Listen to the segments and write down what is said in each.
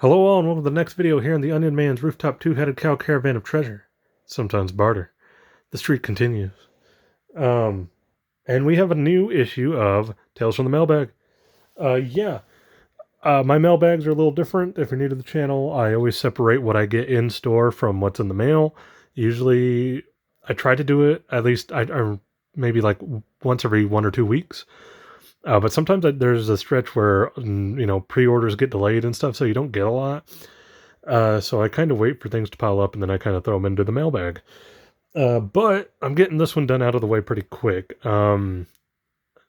Hello all and welcome to the next video here in the Onion Man's Rooftop Two-Headed Cow Caravan of Treasure. Sometimes barter. The streak continues. And we have a new issue of Tales from the Mailbag. My mailbags are a little different. If you're new to the channel, I always separate what I get in store from what's in the mail. Usually, I try to do it at least I maybe like once every 1 or 2 weeks. But sometimes there's a stretch where, pre-orders get delayed and stuff, so you don't get a lot. So I kind of wait for things to pile up and then I kind of throw them into the mailbag. But I'm getting this one done out of the way pretty quick.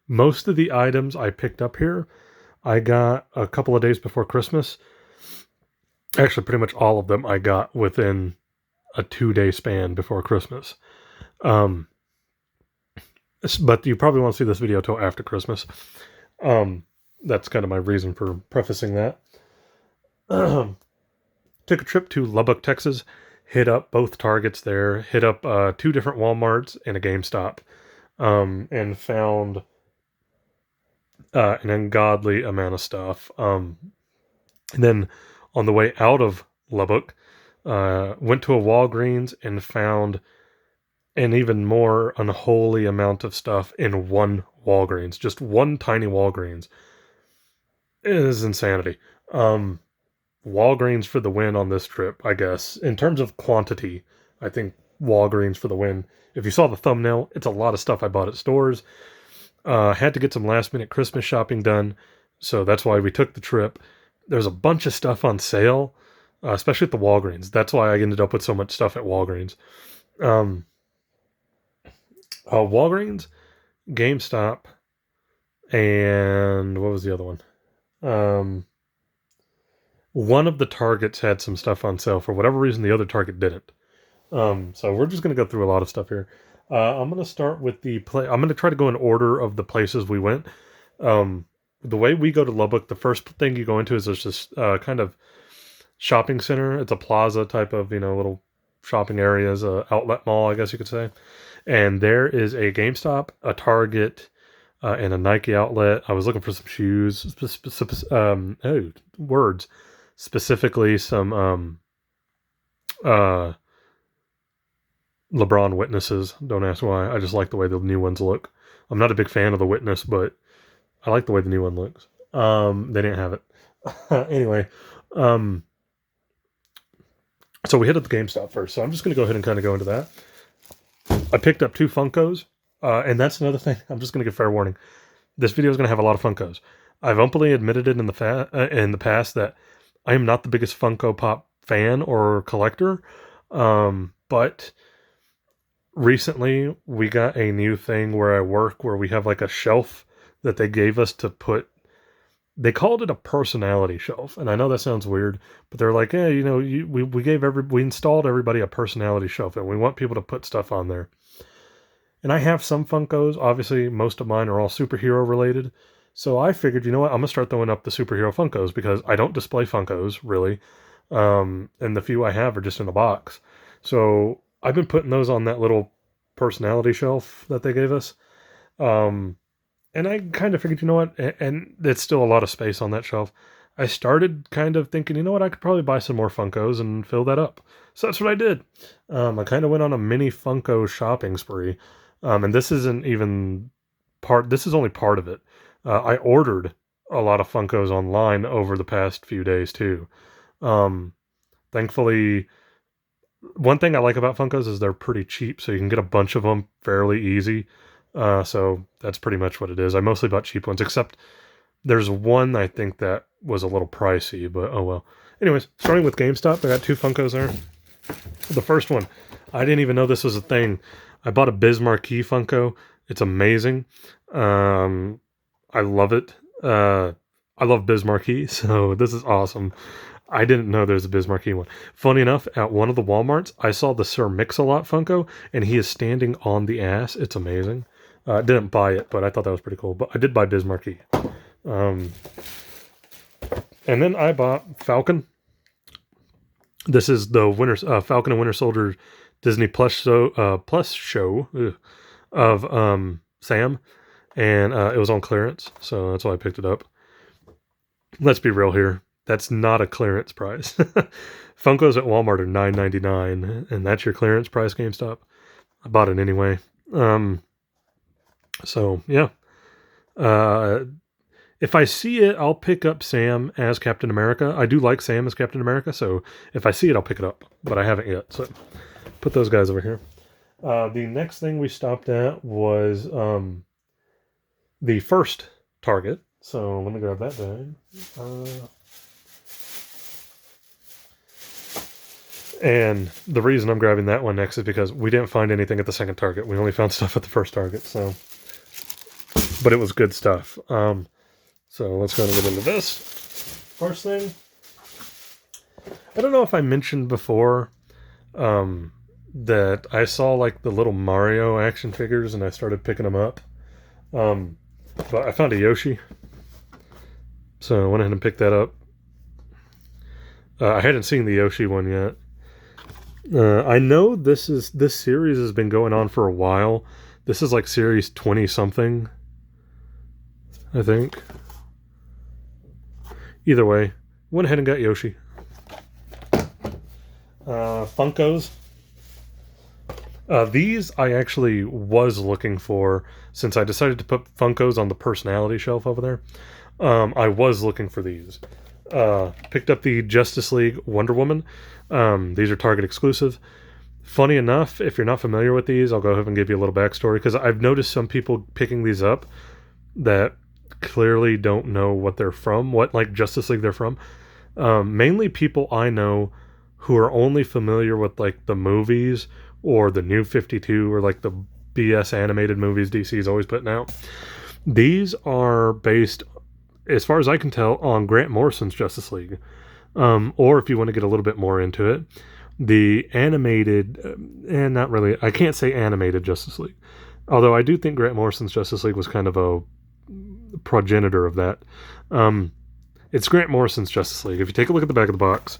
Most of the items I picked up here, I got a couple of days before Christmas. Actually, pretty much all of them I got within a 2-day span before Christmas. But you probably won't see this video till after Christmas. That's kind of my reason for prefacing that. Took a trip to Lubbock, Texas, hit up both Targets there, hit up 2 different Walmarts and a GameStop, and found an ungodly amount of stuff. And then on the way out of Lubbock, went to a Walgreens and found an even more unholy amount of stuff in one Walgreens, just one tiny Walgreens. It is insanity. Walgreens for the win on this trip, I guess. In terms of quantity, I think Walgreens for the win. If you saw the thumbnail, it's a lot of stuff I bought at stores. Had to get some last minute Christmas shopping done, so that's why we took the trip. There's a bunch of stuff on sale, especially at the Walgreens. That's why I ended up with so much stuff at Walgreens. Walgreens, GameStop, and what was the other one? One of the Targets had some stuff on sale. For whatever reason, the other Target didn't. So we're just going to go through a lot of stuff here. I'm going to start with I'm going to try to go in order of the places we went. The way we go to Lubbock, the first thing you go into is there's this kind of shopping center. It's a plaza type of, little shopping areas, outlet mall, I guess you could say. And there is a GameStop, a Target, and a Nike outlet. I was looking for some shoes. Specifically some LeBron Witnesses. Don't ask why. I just like the way the new ones look. I'm not a big fan of the Witness, but I like the way the new one looks. They didn't have it. Anyway, so we hit at the GameStop first. So I'm just going to go ahead and kind of go into that. I picked up 2 Funkos, and that's another thing. I'm just going to give fair warning. This video is going to have a lot of Funkos. I've openly admitted it in the past that I am not the biggest Funko Pop fan or collector, but recently we got a new thing where I work where we have like a shelf that they gave us to put. They called it a personality shelf, and I know that sounds weird, but they're like, we installed everybody a personality shelf, and we want people to put stuff on there. And I have some Funkos. Obviously, most of mine are all superhero related. So I figured, you know what, I'm going to start throwing up the superhero Funkos because I don't display Funkos, really. And the few I have are just in the box. So I've been putting those on that little personality shelf that they gave us. And I kind of figured, you know what, and it's still a lot of space on that shelf. I started kind of thinking, you know what, I could probably buy some more Funkos and fill that up. So that's what I did. I kind of went on a mini Funko shopping spree. And this isn't even this is only part of it. I ordered a lot of Funkos online over the past few days too. Thankfully, one thing I like about Funkos is they're pretty cheap, so you can get a bunch of them fairly easy. So that's pretty much what it is. I mostly bought cheap ones, except there's one I think that was a little pricey, but oh well. Anyways, starting with GameStop, I got 2 Funkos there. The first one, I didn't even know this was a thing. I bought a Biz Marquee Funko. It's amazing. I love it. I love Biz Marquee, so this is awesome. I didn't know there's a Biz Marquee one. Funny enough, at one of the Walmarts, I saw the Sir Mix-a-Lot Funko, and he is standing on the ass. It's amazing. I didn't buy it, but I thought that was pretty cool. But I did buy Biz Marquee. And then I bought Falcon. This is the Falcon and Winter Soldier Disney Plus show of Sam, and it was on clearance, so that's why I picked it up. Let's be real here. That's not a clearance price. Funkos at Walmart are $9.99, and that's your clearance price, GameStop. I bought it anyway. So yeah. If I see it, I'll pick up Sam as Captain America. I do like Sam as Captain America, so if I see it, I'll pick it up. But I haven't yet, so put those guys over here. The next thing we stopped at was the first Target. So let me grab that bag. And the reason I'm grabbing that one next is because we didn't find anything at the second Target. We only found stuff at the first Target, so... But it was good stuff. So let's go and get into this. First thing, I don't know if I mentioned before that I saw like the little Mario action figures and I started picking them up. But I found a Yoshi, so I went ahead and picked that up. I hadn't seen the Yoshi one yet. I know this series has been going on for a while. This is like series 20 something, I think. Either way, went ahead and got Yoshi. Funkos. These I actually was looking for since I decided to put Funkos on the personality shelf over there. I was looking for these. Picked up the Justice League Wonder Woman. These are Target exclusive. Funny enough, if you're not familiar with these, I'll go ahead and give you a little backstory because I've noticed some people picking these up that clearly don't know what they're from, what like Justice League they're from. Mainly people I know who are only familiar with like the movies or the New 52 or like the BS animated movies DC's always putting out. These are based, as far as I can tell, on Grant Morrison's Justice League. Or if you want to get a little bit more into it, the animated, and not really, I can't say animated Justice League. Although I do think Grant Morrison's Justice League was kind of a progenitor of that. It's Grant Morrison's Justice League. If you take a look at the back of the box,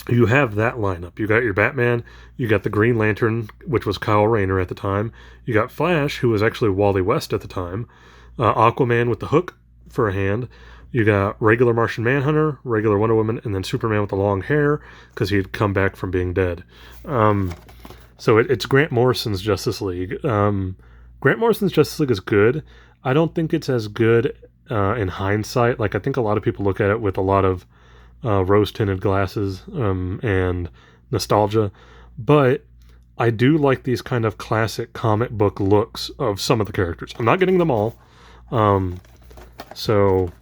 you have that lineup. You got your Batman, you got the Green Lantern, which was Kyle Rayner at the time. You got Flash, who was actually Wally West at the time. Aquaman with the hook for a hand. You got regular Martian Manhunter, regular Wonder Woman, and then Superman with the long hair because he'd come back from being dead. So it's Grant Morrison's Justice League. Grant Morrison's Justice League is good. I don't think it's as good in hindsight. Like, I think a lot of people look at it with a lot of rose-tinted glasses and nostalgia. But I do like these kind of classic comic book looks of some of the characters. I'm not getting them all. So,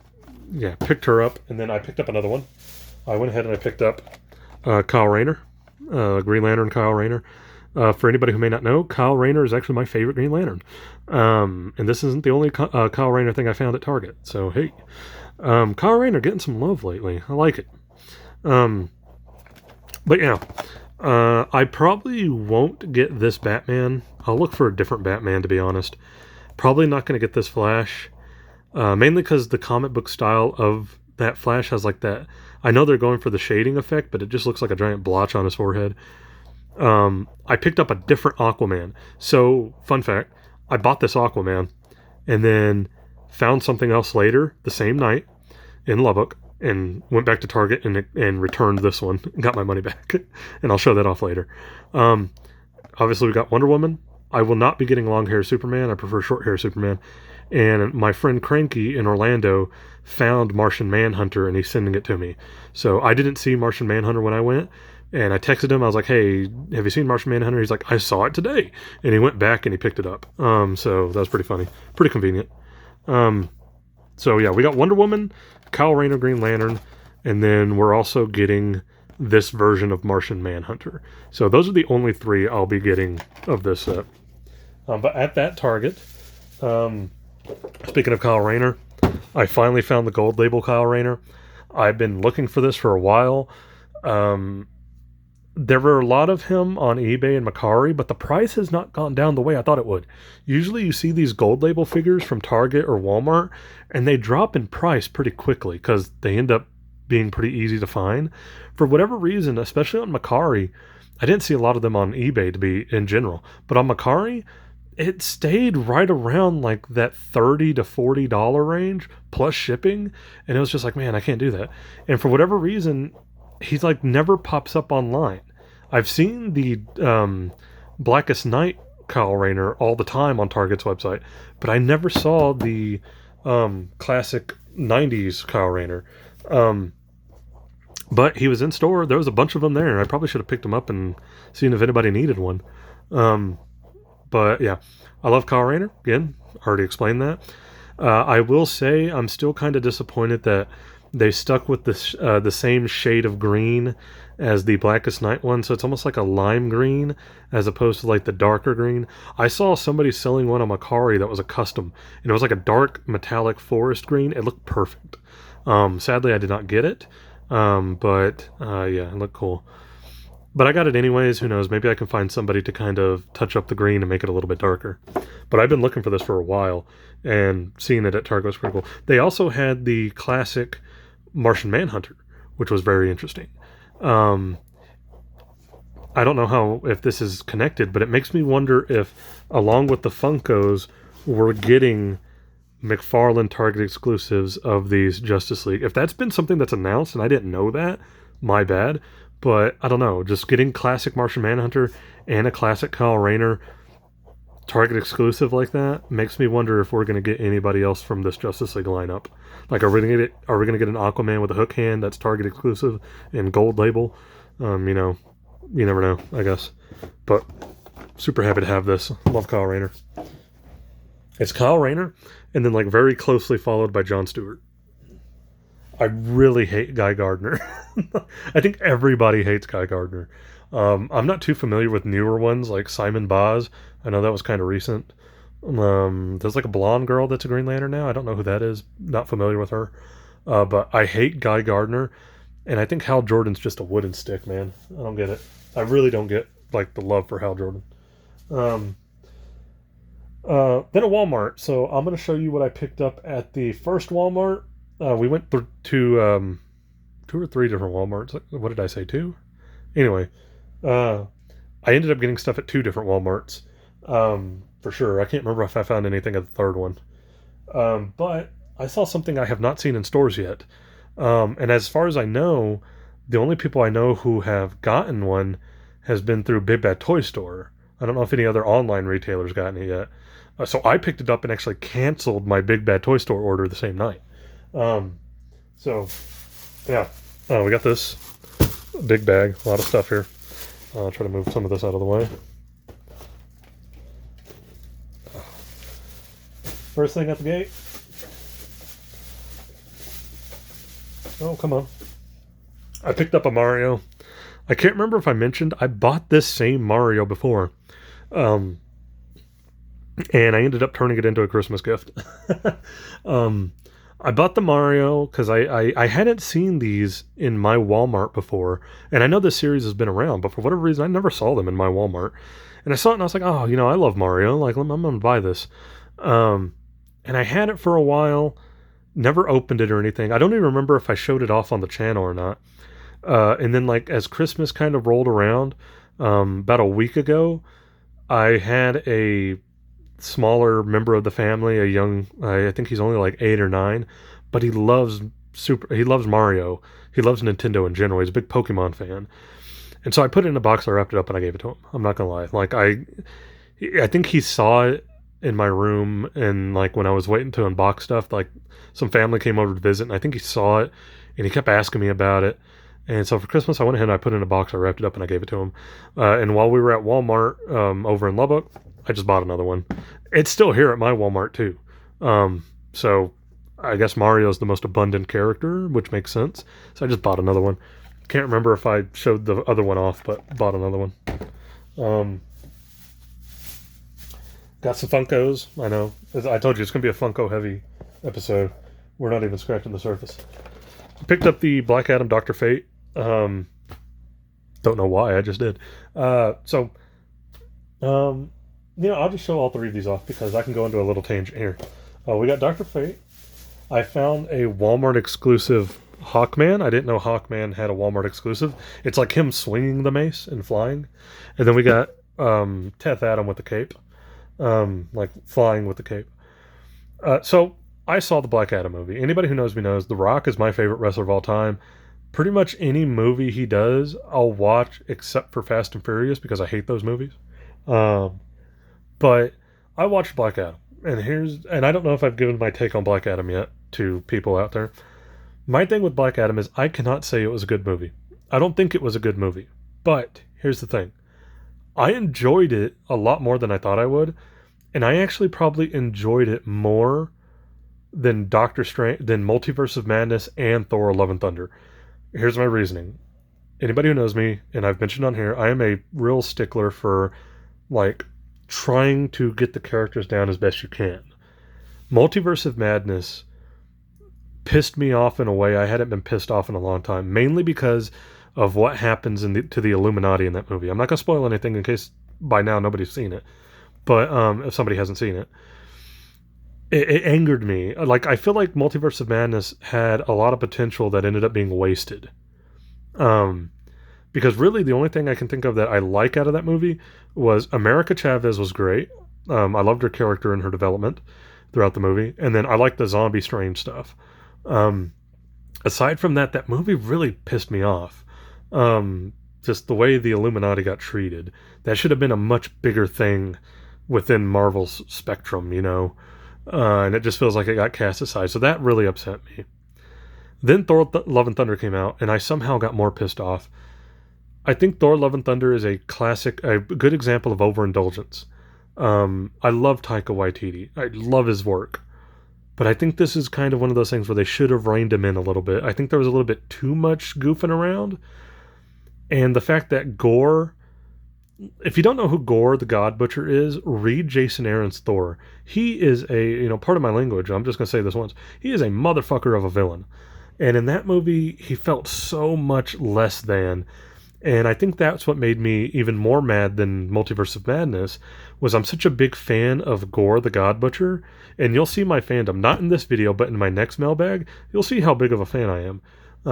yeah, picked her up. And then I picked up another one. I went ahead and I picked up Kyle Rayner, Green Lantern Kyle Rayner. For anybody who may not know, Kyle Rayner is actually my favorite Green Lantern. And this isn't the only Kyle Rayner thing I found at Target. So, hey, Kyle Rayner getting some love lately. I like it. But yeah, I probably won't get this Batman. I'll look for a different Batman, to be honest. Probably not going to get this Flash. Mainly because the comic book style of that Flash has like that. I know they're going for the shading effect, but it just looks like a giant blotch on his forehead. I picked up a different Aquaman. So, fun fact, I bought this Aquaman and then found something else later the same night in Lubbock and went back to Target and returned this one and got my money back. And I'll show that off later. Obviously, we got Wonder Woman. I will not be getting long hair Superman. I prefer short hair Superman. And my friend Cranky in Orlando found Martian Manhunter and he's sending it to me. So I didn't see Martian Manhunter when I went. And I texted him. I was like, hey, have you seen Martian Manhunter? He's like, I saw it today. And he went back and he picked it up. So that was pretty funny. Pretty convenient. So yeah, we got Wonder Woman, Kyle Rayner Green Lantern, and then we're also getting this version of Martian Manhunter. So those are the only three I'll be getting of this set. But at that Target, speaking of Kyle Rayner, I finally found the gold label Kyle Rayner. I've been looking for this for a while. There were a lot of him on eBay and Mercari, but the price has not gone down the way I thought it would. Usually you see these gold label figures from Target or Walmart, and they drop in price pretty quickly because they end up being pretty easy to find. For whatever reason, especially on Mercari, I didn't see a lot of them on eBay to be in general, but on Mercari, it stayed right around like that $30 to $40 range plus shipping, and it was just like, man, I can't do that. And for whatever reason, he's like never pops up online. I've seen the Blackest Night Kyle Rayner all the time on Target's website, but I never saw the classic 90s Kyle Rayner. But he was in store. There was a bunch of them there, and I probably should have picked them up and seen if anybody needed one. But yeah, I love Kyle Rayner. Again, already explained that. I will say I'm still kind of disappointed that they stuck with the same shade of green as the Blackest Night one, so it's almost like a lime green as opposed to like the darker green. I saw somebody selling one on Macari that was a custom, and it was like a dark metallic forest green. It looked perfect. Sadly, I did not get it, but yeah, it looked cool. But I got it anyways. Who knows? Maybe I can find somebody to kind of touch up the green and make it a little bit darker. But I've been looking for this for a while, and seeing it at Target was pretty cool. They also had the classic Martian Manhunter, which was very interesting. I don't know if this is connected, but it makes me wonder if, along with the Funkos, we're getting McFarlane Target exclusives of these Justice League. If that's been something that's announced and I didn't know that, my bad. But I don't know, just getting classic Martian Manhunter and a classic Kyle Rayner Target exclusive like that makes me wonder if we're going to get anybody else from this Justice League lineup. Like, are we going to get an Aquaman with a hook hand that's Target exclusive and gold label? You know, you never know, I guess. But super happy to have this. Love Kyle Rayner. It's Kyle Rayner, and then like very closely followed by Jon Stewart. I really hate Guy Gardner. I think everybody hates Guy Gardner. I'm not too familiar with newer ones like Simon Baz. I know that was kind of recent. There's like a blonde girl that's a Green Lantern now. I don't know who that is. Not familiar with her. But I hate Guy Gardner. And I think Hal Jordan's just a wooden stick, man. I don't get it. I really don't get like the love for Hal Jordan. Then a Walmart. So I'm going to show you what I picked up at the first Walmart. We went to 2 or 3 different Walmarts. What did I say, 2? Anyway, I ended up getting stuff at 2 different Walmarts, for sure. I can't remember if I found anything at the third one. But I saw something I have not seen in stores yet. And as far as I know, the only people I know who have gotten one has been through Big Bad Toy Store. I don't know if any other online retailers gotten it yet. So I picked it up and actually canceled my Big Bad Toy Store order the same night. So yeah, we got this big bag, a lot of stuff here. I'll try to move some of this out of the way. First thing at the gate. Oh, come on. I picked up a Mario. I can't remember if I mentioned I bought this same Mario before. And I ended up turning it into a Christmas gift. I bought the Mario because I hadn't seen these in my Walmart before. And I know this series has been around, but for whatever reason, I never saw them in my Walmart. And I saw it and I was like, oh, I love Mario. Like, I'm going to buy this. And I had it for a while, never opened it or anything. I don't even remember if I showed it off on the channel or not. And then, like, as Christmas kind of rolled around, about a week ago, I had a smaller member of the family, a young, I think he's only like 8 or 9, but he loves Mario. He loves Nintendo in general. He's a big Pokemon fan. And so I put it in a box, I wrapped it up, and I gave it to him. I'm not gonna lie. Like, I think he saw it in my room, and like when I was waiting to unbox stuff, like some family came over to visit, and I think he saw it, and he kept asking me about it. And so for Christmas, I went ahead and I put it in a box, I wrapped it up, and I gave it to him. And while we were at Walmart over in Lubbock, I just bought another one. It's still here at my Walmart too. So I guess Mario's the most abundant character, which makes sense. So I just bought another one. Can't remember if I showed the other one off, but bought another one. Got some Funkos. I know. I told you it's going to be a Funko heavy episode. We're not even scratching the surface. Picked up the Black Adam Dr. Fate. Don't know why, I just did. I'll just show all 3 of these off because I can go into a little tangent here. We got Dr. Fate. I found a Walmart exclusive Hawkman. I didn't know Hawkman had a Walmart exclusive. It's like him swinging the mace and flying. And then we got Teth Adam with the cape. like flying with the cape. So I saw the Black Adam movie. Anybody who knows me knows The Rock is my favorite wrestler of all time. Pretty much any movie he does, I'll watch except for Fast and Furious because I hate those movies. Um, but I watched Black Adam, and I don't know if I've given my take on Black Adam yet to people out there. My thing with Black Adam is I cannot say it was a good movie. I don't think it was a good movie. But here's the thing. I enjoyed it a lot more than I thought I would, and I actually probably enjoyed it more than Doctor Strange, than Multiverse of Madness and Thor: Love and Thunder. Here's my reasoning. Anybody who knows me, and I've mentioned on here, I am a real stickler for like trying to get the characters down as best you can. Multiverse of Madness pissed me off in a way I hadn't been pissed off in a long time, mainly because of what happens to the Illuminati in that movie. I'm not gonna spoil anything in case by now nobody's seen it, but if somebody hasn't seen it, it angered me. Like I feel like Multiverse of Madness had a lot of potential that ended up being wasted. Um, because really the only thing I can think of that I like out of that movie was America Chavez was great. I loved her character and her development throughout the movie, and then I liked the zombie strange stuff. Um, Aside from that, that movie really pissed me off. Just the way the Illuminati got treated. That should have been a much bigger thing within Marvel's spectrum, you know? And it just feels like it got cast aside. So that really upset me. Then Thor Love and Thunder came out, and I somehow got more pissed off. I think Thor Love and Thunder is a classic, a good example of overindulgence. I love Taika Waititi. I love his work. But I think this is kind of one of those things where they should have reined him in a little bit. I think there was a little bit too much goofing around. And the fact that Gore, if you don't know who Gore the God Butcher is, read Jason Aaron's Thor. He is part of my language, I'm just going to say this once. He is a motherfucker of a villain. And in that movie, he felt so much less than. And I think that's what made me even more mad than Multiverse of Madness, was I'm such a big fan of Gore the God Butcher, and you'll see my fandom, not in this video, but in my next mailbag, you'll see how big of a fan I am,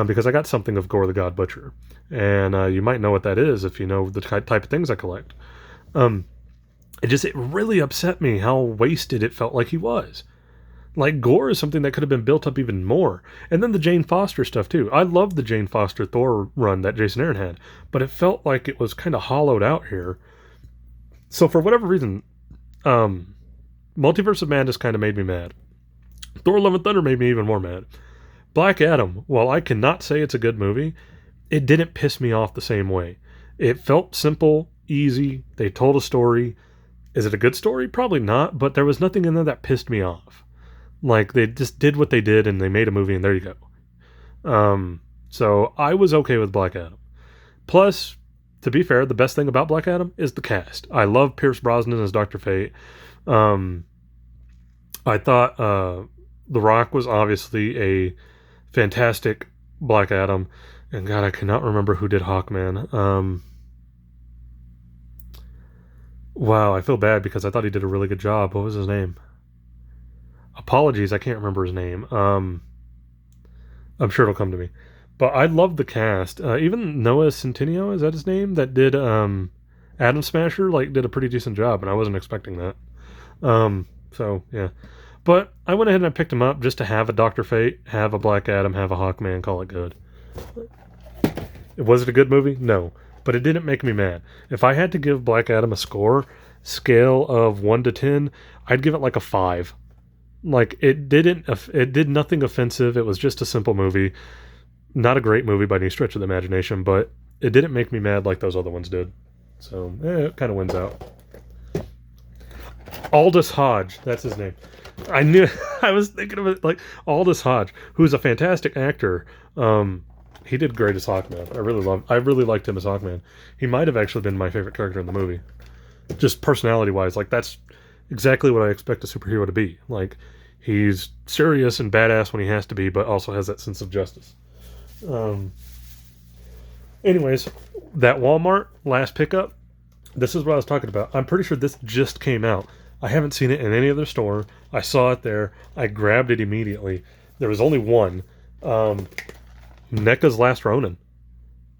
because I got something of Gore the God Butcher, and you might know what that is if you know the type of things I collect. It really upset me how wasted it felt like he was. Like, Gore is something that could have been built up even more. And then the Jane Foster stuff, too. I love the Jane Foster Thor run that Jason Aaron had, but it felt like it was kind of hollowed out here. So for whatever reason, Multiverse of Madness kind of made me mad. Thor Love and Thunder made me even more mad. Black Adam, while I cannot say it's a good movie, it didn't piss me off the same way. It felt simple, easy, they told a story. Is it a good story? Probably not, but there was nothing in there that pissed me off. Like, they just did what they did and they made a movie and there you go. So I was okay with Black Adam. Plus, to be fair, the best thing about Black Adam is the cast. I love Pierce Brosnan as Dr. Fate. I thought The Rock was obviously a fantastic Black Adam. And God, I cannot remember who did Hawkman. Wow, I feel bad because I thought he did a really good job. What was his name? Apologies, I can't remember his name. I'm sure it'll come to me. But I love the cast. Even Noah Centineo, is that his name? That did Atom Smasher, did a pretty decent job, and I wasn't expecting that. So yeah. But I went ahead and I picked him up just to have a Dr. Fate, have a Black Adam, have a Hawkman, call it good. Was it a good movie? No. But it didn't make me mad. If I had to give Black Adam a scale of 1 to 10, I'd give it like a 5. Like, it did nothing offensive. It was just a simple movie. Not a great movie by any stretch of the imagination, but it didn't make me mad like those other ones did. So, it kind of wins out. Aldous Hodge, that's his name. I knew, I was thinking of it, like, Aldous Hodge, who's a fantastic actor. He did great as Hawkman. I really liked him as Hawkman. He might have actually been my favorite character in the movie. Just personality-wise, like, that's exactly what I expect a superhero to be. Like, he's serious and badass when he has to be, but also has that sense of justice. Anyways, that Walmart last pickup, this is what I was talking about. I'm pretty sure this just came out. I haven't seen it in any other store. I saw it there. I grabbed it immediately. There was only one. NECA's Last Ronin.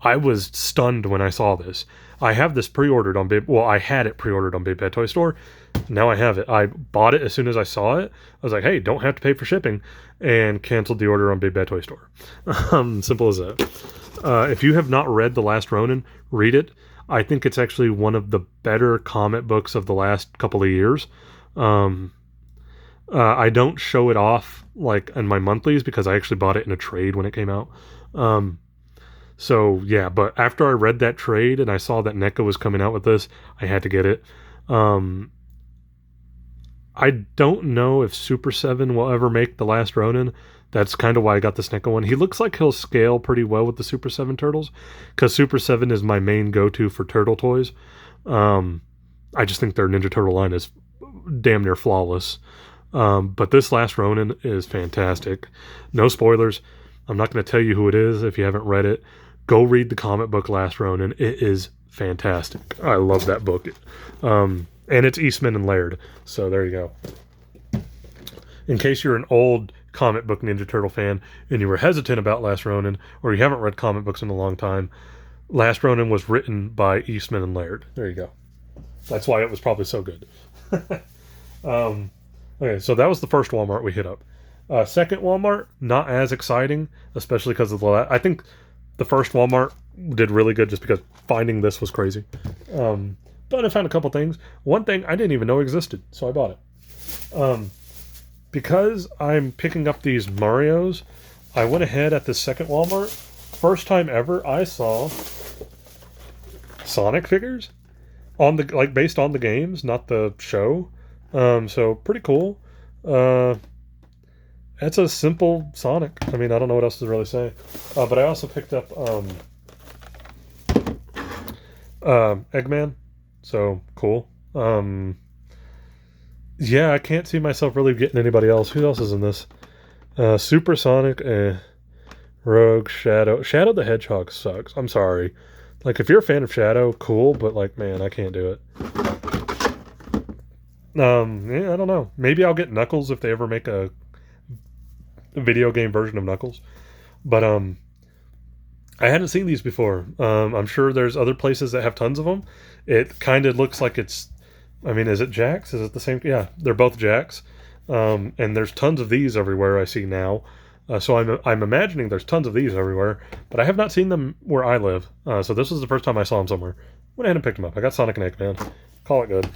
I was stunned when I saw this. I have this pre-ordered on Big. Well, I had it pre-ordered on Big Bad Toy Store. Now I have it. I bought it as soon as I saw it. I was like, "Hey, don't have to pay for shipping," and canceled the order on Big Bad Toy Store. Simple as that. If you have not read The Last Ronin, read it. I think it's actually one of the better comic books of the last couple of years. I don't show it off like in my monthlies because I actually bought it in a trade when it came out. So yeah, but after I read that trade and I saw that NECA was coming out with this, I had to get it. I don't know if Super 7 will ever make The Last Ronin. That's kind of why I got this NECA one. He looks like he'll scale pretty well with the Super 7 turtles, because Super 7 is my main go-to for turtle toys. I just think their Ninja Turtle line is damn near flawless. But this Last Ronin is fantastic. No spoilers. I'm not going to tell you who it is if you haven't read it. Go read the comic book Last Ronin. It is fantastic. I love that book. And it's Eastman and Laird. So there you go. In case you're an old comic book Ninja Turtle fan and you were hesitant about Last Ronin, or you haven't read comic books in a long time, Last Ronin was written by Eastman and Laird. There you go. That's why it was probably so good. Okay, so that was the first Walmart we hit up. Second Walmart, not as exciting, especially because of the... I think the first Walmart did really good just because finding this was crazy. But I found a couple things. One thing I didn't even know existed, so I bought it. Because I'm picking up these Marios, I went ahead at the second Walmart. First time ever, I saw Sonic figures on the based on the games, not the show. So pretty cool. It's a simple Sonic. I mean, I don't know what else to really say. But I also picked up Eggman. So cool. Yeah, I can't see myself really getting anybody else. Who else is in this? Super Sonic, Rogue, Shadow. Shadow the Hedgehog sucks. I'm sorry. Like, if you're a fan of Shadow, cool, but like, man, I can't do it. Yeah, I don't know. Maybe I'll get Knuckles if they ever make a video game version of Knuckles. But I hadn't seen these before. I'm sure there's other places that have tons of them. It kind of looks like it's... I mean, is it Jax? Is it the same? Yeah, they're both Jax. And there's tons of these everywhere I see now. So I'm imagining there's tons of these everywhere. But I have not seen them where I live. So this was the first time I saw them somewhere. Went ahead and picked them up. I got Sonic and Eggman. Call it good.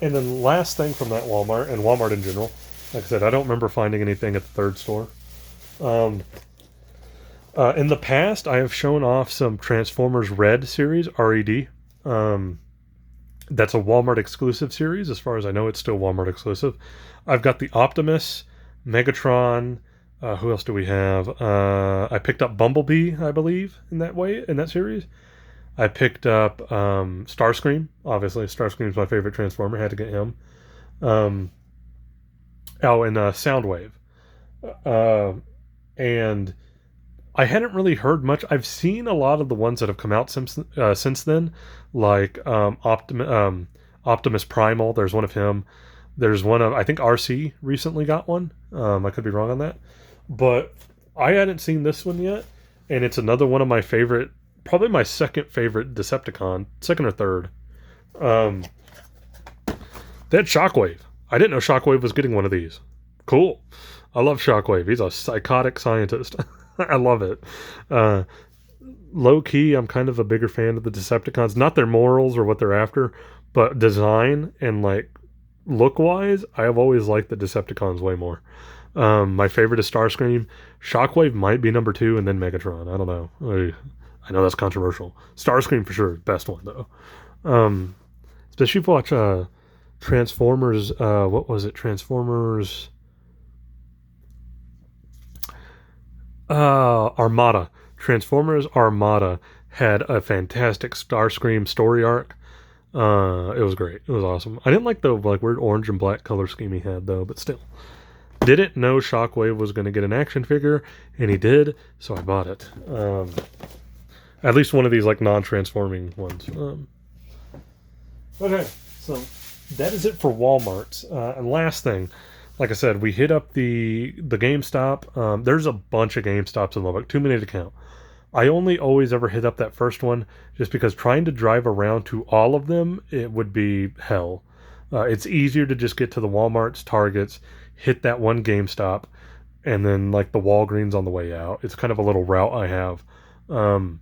And then last thing from that Walmart, and Walmart in general, like I said, I don't remember finding anything at the third store. In the past, I have shown off some Transformers Red series, RED. That's a Walmart exclusive series. As far as I know, it's still Walmart exclusive. I've got the Optimus, Megatron. Who else do we have? I picked up Bumblebee, I believe, in that series. I picked up Starscream. Obviously, Starscream's my favorite Transformer. Had to get him. And Soundwave. And I hadn't really heard much. I've seen a lot of the ones that have come out since then, like Optimus Primal. There's one of him. There's one of, I think RC recently got one. I could be wrong on that. But I hadn't seen this one yet. And it's another one of my favorite, probably my second favorite Decepticon, second or third. That Shockwave. I didn't know Shockwave was getting one of these. Cool. I love Shockwave. He's a psychotic scientist. I love it. Low key, I'm kind of a bigger fan of the Decepticons. Not their morals or what they're after, but design and like look wise, I have always liked the Decepticons way more. My favorite is Starscream. Shockwave might be number 2, and then Megatron. I don't know. I know that's controversial. Starscream for sure, best one though. Especially if you watch Transformers. What was it? Transformers. Armada. Transformers Armada had a fantastic Starscream story arc. It was great. It was awesome. I didn't like the weird orange and black color scheme he had though, but still. Didn't know Shockwave was going to get an action figure, and he did, so I bought it. At least one of these non-transforming ones. Okay, so that is it for Walmart. And last thing, like I said, we hit up the GameStop. There's a bunch of GameStops in Lubbock, too many to count. I only always ever hit up that first one just because trying to drive around to all of them, it would be hell. It's easier to just get to the Walmarts, Targets, hit that one GameStop, and then like the Walgreens on the way out. It's kind of a little route I have. Um,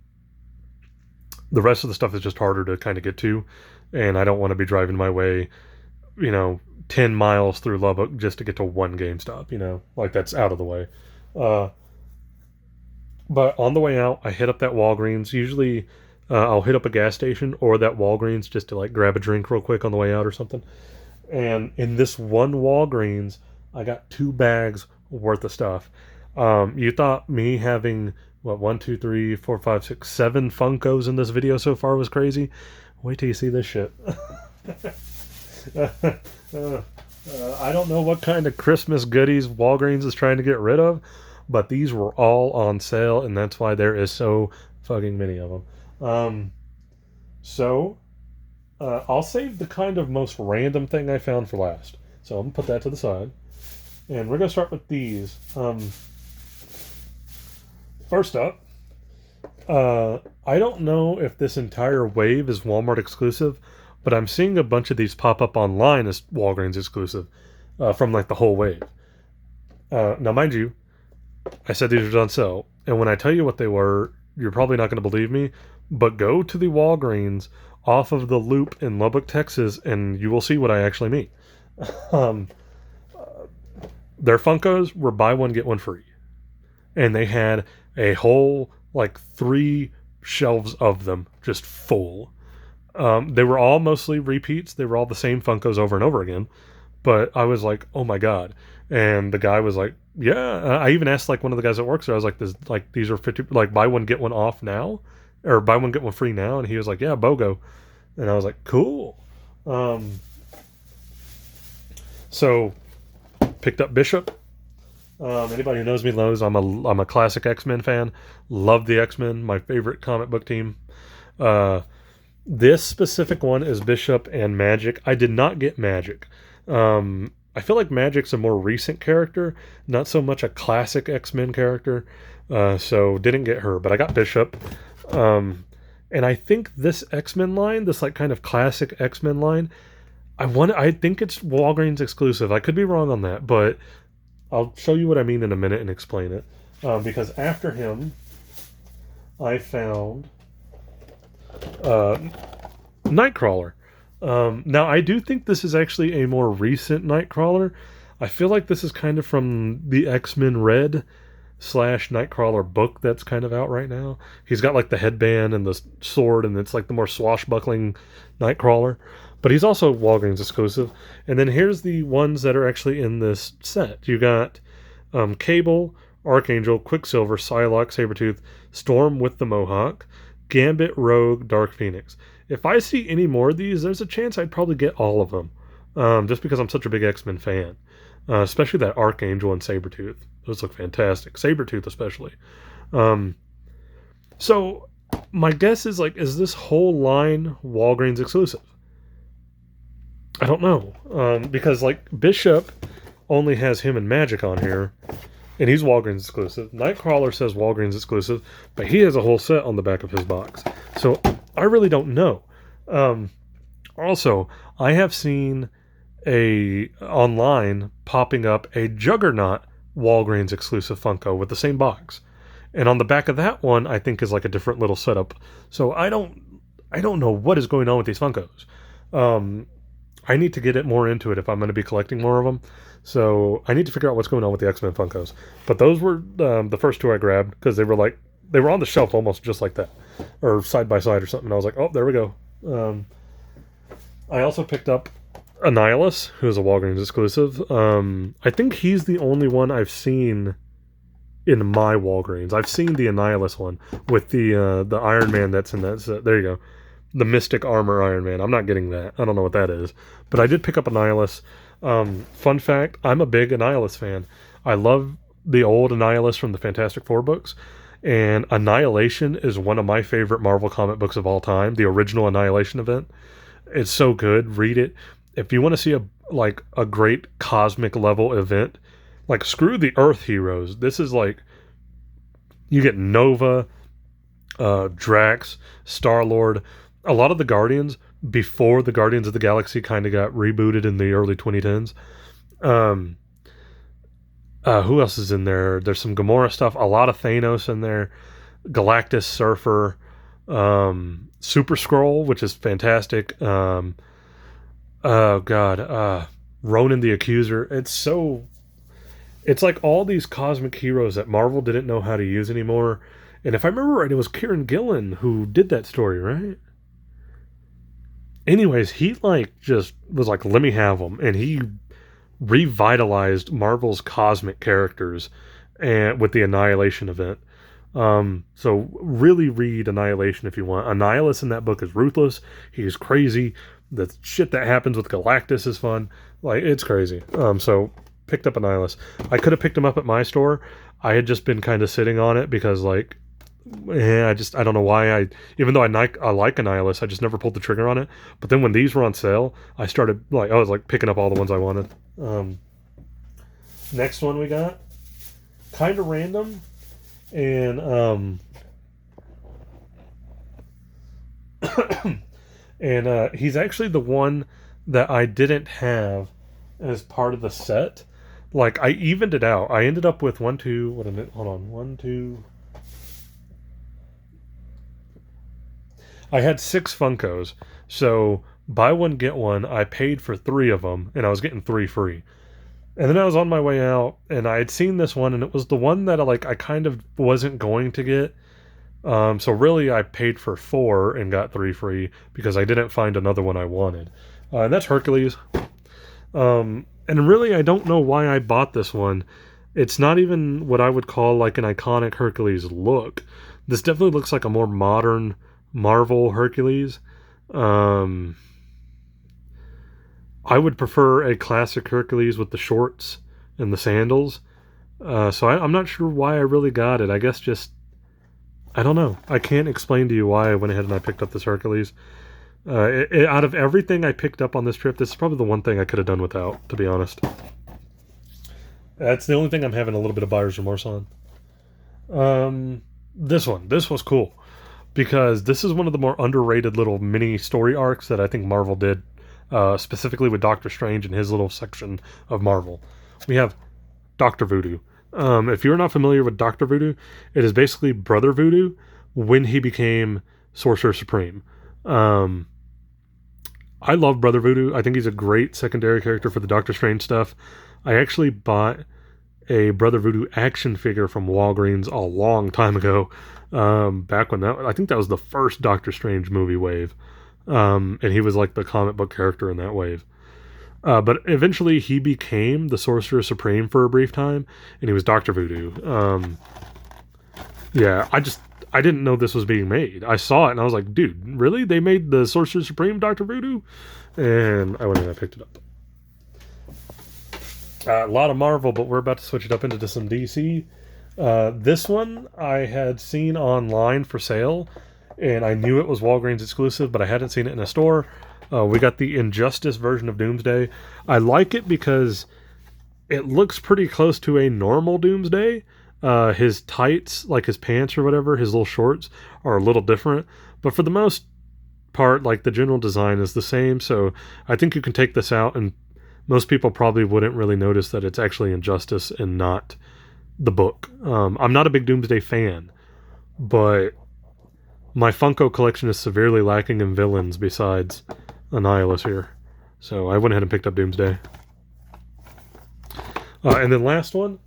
the rest of the stuff is just harder to kind of get to, and I don't want to be driving my way, 10 miles through Lubbock just to get to one GameStop, like that's out of the way. Uh, but on the way out, I hit up that Walgreens. Usually, I'll hit up a gas station or that Walgreens just to like grab a drink real quick on the way out or something. And in this one Walgreens, I got 2 bags worth of stuff. You thought me having what 1, 2, 3, 4, 5, 6, 7 Funkos in this video so far was crazy? Wait till you see this shit. I don't know what kind of Christmas goodies Walgreens is trying to get rid of, but these were all on sale, and that's why there is so fucking many of them. So I'll save the kind of most random thing I found for last. So I'm gonna put that to the side, and we're gonna start with these. First up, I don't know if this entire wave is Walmart exclusive, but I'm seeing a bunch of these pop up online as Walgreens exclusive from like the whole wave. Now, mind you, I said these were on sale, and when I tell you what they were, you're probably not going to believe me, but go to the Walgreens off of the Loop in Lubbock, Texas, and you will see what I actually mean. um, their Funkos were buy one, get one free. And they had a whole, like, 3 shelves of them just full. They were all mostly repeats. They were all the same Funkos over and over again. But I was like, oh my God. And the guy was like, yeah. I even asked like one of the guys that works there. I was like, these are 50, like buy one, get one off now, or buy one, get one free now. And he was like, yeah, BOGO. And I was like, cool. So picked up Bishop. Anybody who knows me knows I'm a classic X-Men fan. Love the X-Men, my favorite comic book team. This specific one is Bishop and Magic. I did not get Magic. I feel like Magic's a more recent character, not so much a classic X-Men character. So didn't get her, but I got Bishop. And I think this X-Men line, this like kind of classic X-Men line, I think it's Walgreens exclusive. I could be wrong on that, but I'll show you what I mean in a minute and explain it. Because after him, I found Nightcrawler. Now, I do think this is actually a more recent Nightcrawler. I feel like this is kind of from the X-Men Red / Nightcrawler book that's kind of out right now. He's got like the headband and the sword, and it's like the more swashbuckling Nightcrawler. But he's also Walgreens exclusive. And then here's the ones that are actually in this set. You got Cable, Archangel, Quicksilver, Psylocke, Sabretooth, Storm with the Mohawk, Gambit, Rogue, Dark Phoenix. If I see any more of these, there's a chance I'd probably get all of them. Just because I'm such a big X-Men fan. Especially that Archangel and Sabretooth. Those look fantastic. Sabretooth especially. So my guess is like, is this whole line Walgreens exclusive? I don't know. Because like Bishop only has him and Magic on here, and he's Walgreens exclusive. Nightcrawler says Walgreens exclusive, but he has a whole set on the back of his box. So I really don't know. Also, I have seen online popping up a Juggernaut Walgreens exclusive Funko with the same box. And on the back of that one, I think is like a different little setup. So I don't know what is going on with these Funkos. I need to get it more into it if I'm going to be collecting more of them. So I need to figure out what's going on with the X-Men Funkos. But those were the first 2 I grabbed because they were on the shelf almost just like that, or side by side or something. I was like, oh, there we go. I also picked up Annihilus, who is a Walgreens exclusive. I think he's the only one I've seen in my Walgreens. I've seen the Annihilus one with the Iron Man that's in that set. There you go. The Mystic Armor Iron Man. I'm not getting that. I don't know what that is. But I did pick up Annihilus. Fun fact, I'm a big Annihilus fan. I love the old Annihilus from the Fantastic Four books. And Annihilation is one of my favorite Marvel comic books of all time. The original Annihilation event. It's so good. Read it. If you want to see like a great cosmic level event. Like screw the Earth heroes. This is like you get Nova, Drax, Star Lord, a lot of the Guardians before the Guardians of the Galaxy kind of got rebooted in the early 2010s. Um, who else is in there? There's some Gamora stuff, a lot of Thanos in there, Galactus, Surfer, Super Scroll, which is fantastic. Oh God, Ronan the Accuser. It's like all these cosmic heroes that Marvel didn't know how to use anymore. And if I remember right, it was Kieran Gillen who did that story, right? Anyways, he like just was like, let me have them, and he revitalized Marvel's cosmic characters and with the Annihilation event. So really read Annihilation if you want. Annihilus in that book is ruthless. He's crazy. The shit that happens with Galactus is fun. Like it's crazy. So picked up Annihilus. I could have picked him up at my store. I had just been kind of sitting on it because like I don't know why even though I like Annihilus, I just never pulled the trigger on it. But then when these were on sale, I started like I was like picking up all the ones I wanted. Next one we got kind of random, and and he's actually the one that I didn't have as part of the set. Like I evened it out. I ended up with one, two. What a minute. Hold on. One, two. I had 6 Funkos, so buy one get one. I paid for 3 of them, and I was getting 3 free. And then I was on my way out, and I had seen this one, and it was the one that I kind of wasn't going to get. So really, I paid for 4 and got 3 free because I didn't find another one I wanted, and that's Hercules. And really, I don't know why I bought this one. It's not even what I would call like an iconic Hercules look. This definitely looks like a more modern Marvel Hercules. I would prefer a classic Hercules with the shorts and the sandals. So I'm not sure why I really got it. I guess just, I don't know. I can't explain to you why I went ahead and I picked up this Hercules. Out of everything I picked up on this trip, this is probably the one thing I could have done without, to be honest. That's the only thing I'm having a little bit of buyer's remorse on. This was cool because this is one of the more underrated little mini story arcs that I think Marvel did, specifically with Doctor Strange and his little section of Marvel. We have Dr. Voodoo. If you're not familiar with Dr. Voodoo, it is basically Brother Voodoo when he became Sorcerer Supreme. I love Brother Voodoo. I think he's a great secondary character for the Doctor Strange stuff. I actually bought a Brother Voodoo action figure from Walgreens a long time ago. Back when I think that was the first Doctor Strange movie wave. And he was like the comic book character in that wave. But eventually he became the Sorcerer Supreme for a brief time, and he was Dr. Voodoo. Yeah, I didn't know this was being made. I saw it and I was like, dude, really? They made the Sorcerer Supreme Dr. Voodoo? And I went and I picked it up. A lot of Marvel, but we're about to switch it up into some DC. This one I had seen online for sale, and I knew it was Walgreens exclusive, but I hadn't seen it in a store. We got the Injustice version of Doomsday. I like it because it looks pretty close to a normal Doomsday. His tights, like his pants or whatever, his little shorts, are a little different. But for the most part, like the general design is the same. So I think you can take this out, and most people probably wouldn't really notice that it's actually Injustice and not the book. I'm not a big Doomsday fan, but my Funko collection is severely lacking in villains besides Annihilus here. So I went ahead and picked up Doomsday. And then last one,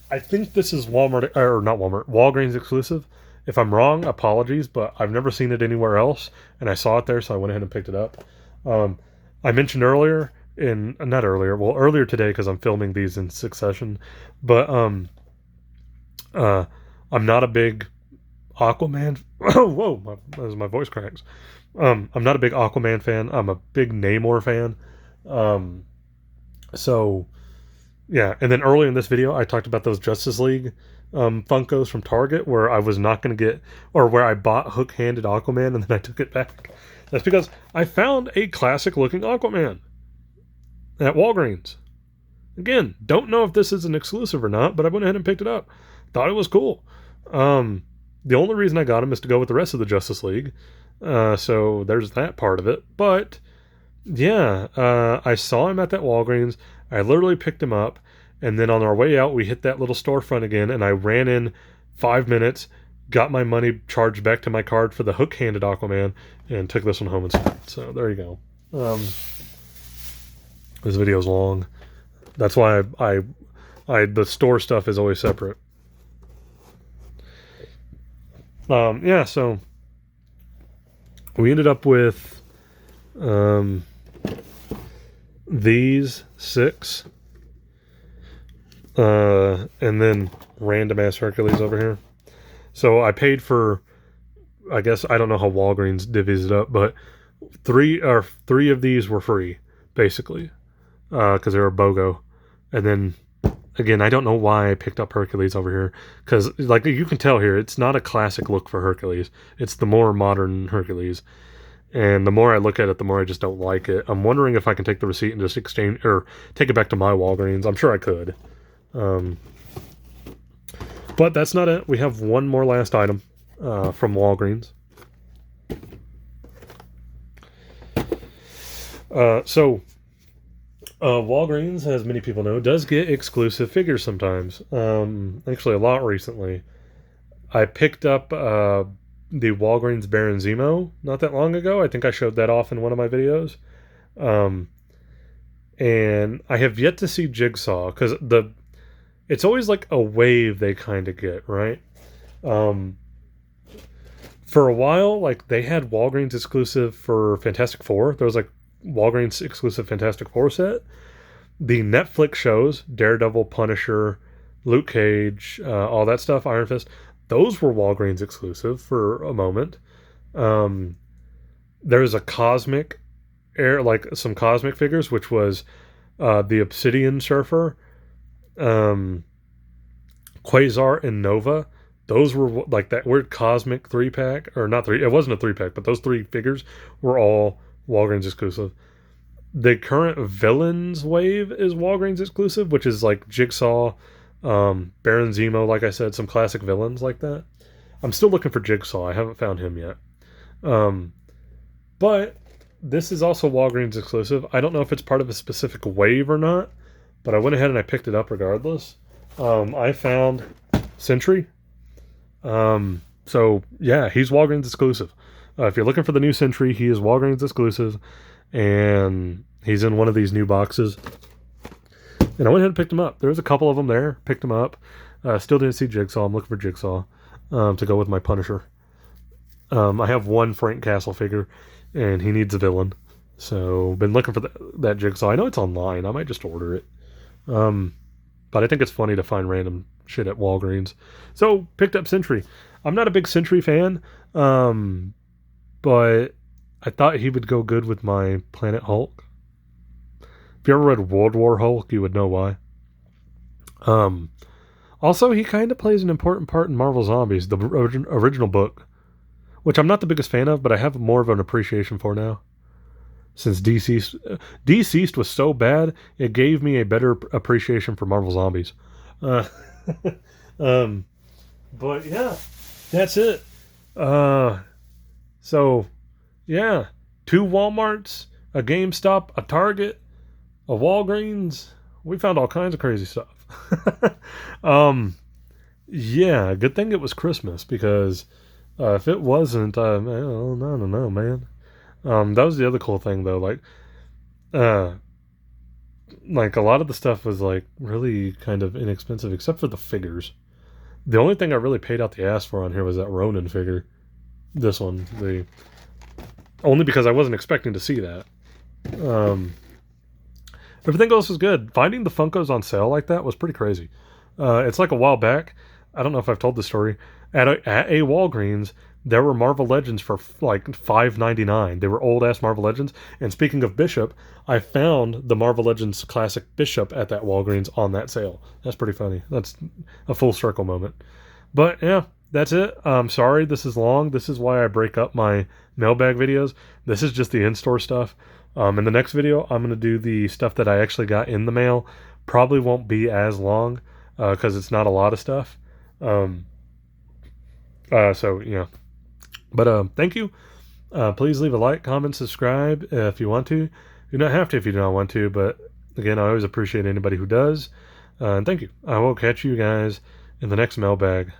I think this is Walgreens exclusive. If I'm wrong, apologies, but I've never seen it anywhere else, and I saw it there, so I went ahead and picked it up. I mentioned earlier earlier today, because I'm filming these in succession, but I'm not a big Aquaman. Whoa, as my voice cracks. I'm not a big Aquaman fan. I'm a big Namor fan. So yeah, and then earlier in this video, I talked about those Justice League Funkos from Target where I was not going to get, or where I bought hook-handed Aquaman and then I took it back. That's because I found a classic-looking Aquaman. at Walgreens. Again, don't know if this is an exclusive or not, but I went ahead and picked it up. Thought it was cool. The only reason I got them is to go with the rest of the Justice League. So there's that part of it. But yeah, I saw him at that Walgreens. I literally picked him up. And then on our way out, we hit that little storefront again. And I ran in 5 minutes, got my money charged back to my card for the hook-handed Aquaman, and took this one home instead. So there you go. This video's long. That's why the store stuff is always separate. Yeah, so we ended up with these 6, and then random ass Hercules over here. So I paid for, I guess, I don't know how Walgreens divvies it up, but three of these were free, basically, because they were BOGO. And then, again, I don't know why I picked up Hercules over here, because, like, you can tell here, it's not a classic look for Hercules. It's the more modern Hercules. And the more I look at it, the more I just don't like it. I'm wondering if I can take the receipt and just exchange, or take it back to my Walgreens. I'm sure I could. But that's not it. We have one more last item from Walgreens. Walgreens, as many people know, does get exclusive figures sometimes. Actually, a lot recently. I picked up the Walgreens Baron Zemo not that long ago. I think I showed that off in one of my videos. And I have yet to see Jigsaw, because it's always like a wave they kind of get, right? For a while, like, they had Walgreens exclusive for Fantastic Four. There was like Walgreens exclusive Fantastic Four set. The Netflix shows, Daredevil, Punisher, Luke Cage, all that stuff, Iron Fist, those were Walgreens exclusive for a moment. There's a Cosmic like some Cosmic figures, which was the Obsidian Surfer, Quasar, and Nova. Those were like that weird Cosmic 3-pack, or not 3, it wasn't a 3-pack, but those 3 figures were all Walgreens exclusive. The current Villains wave is Walgreens exclusive, which is like Jigsaw, Baron Zemo, like I said, some classic villains like that. I'm still looking for Jigsaw. I haven't found him yet. But this is also Walgreens exclusive. I don't know if it's part of a specific wave or not, but I went ahead and I picked it up regardless. I found Sentry. So yeah, he's Walgreens exclusive. If you're looking for the new Sentry, he is Walgreens exclusive, and he's in one of these new boxes. And I went ahead and picked him up. There was a couple of them there. Picked him up. Still didn't see Jigsaw. I'm looking for Jigsaw to go with my Punisher. I have one Frank Castle figure, and he needs a villain. So been looking for that Jigsaw. I know it's online. I might just order it. But I think it's funny to find random shit at Walgreens. So picked up Sentry. I'm not a big Sentry fan, but I thought he would go good with my Planet Hulk. If you ever read World War Hulk, you would know why. Also, he kind of plays an important part in Marvel Zombies, the original book, which I'm not the biggest fan of, but I have more of an appreciation for now. Since Deceased was so bad, it gave me a better appreciation for Marvel Zombies. But yeah, that's it. So yeah, 2 Walmarts, a GameStop, a Target, a Walgreens. We found all kinds of crazy stuff. Yeah, good thing it was Christmas, because if it wasn't, I don't know, man. That was the other cool thing, though. Like a lot of the stuff was like really kind of inexpensive, except for the figures. The only thing I really paid out the ass for on here was that Ronin figure. This one, only because I wasn't expecting to see that. Everything else was good. Finding the Funkos on sale like that was pretty crazy. It's like a while back. I don't know if I've told the story. At a Walgreens, there were Marvel Legends for like $5.99. They were old ass Marvel Legends. And speaking of Bishop, I found the Marvel Legends classic Bishop at that Walgreens on that sale. That's pretty funny. That's a full circle moment. But yeah, that's it. I'm sorry this is long. This is why I break up my mailbag videos. This is just the in-store stuff. In the next video, I'm going to do the stuff that I actually got in the mail. Probably won't be as long because it's not a lot of stuff. Um, so, yeah. But thank you. Please leave a like, comment, subscribe if you want to. You do not have to if you do not want to, but again, I always appreciate anybody who does. And thank you. I will catch you guys in the next mailbag.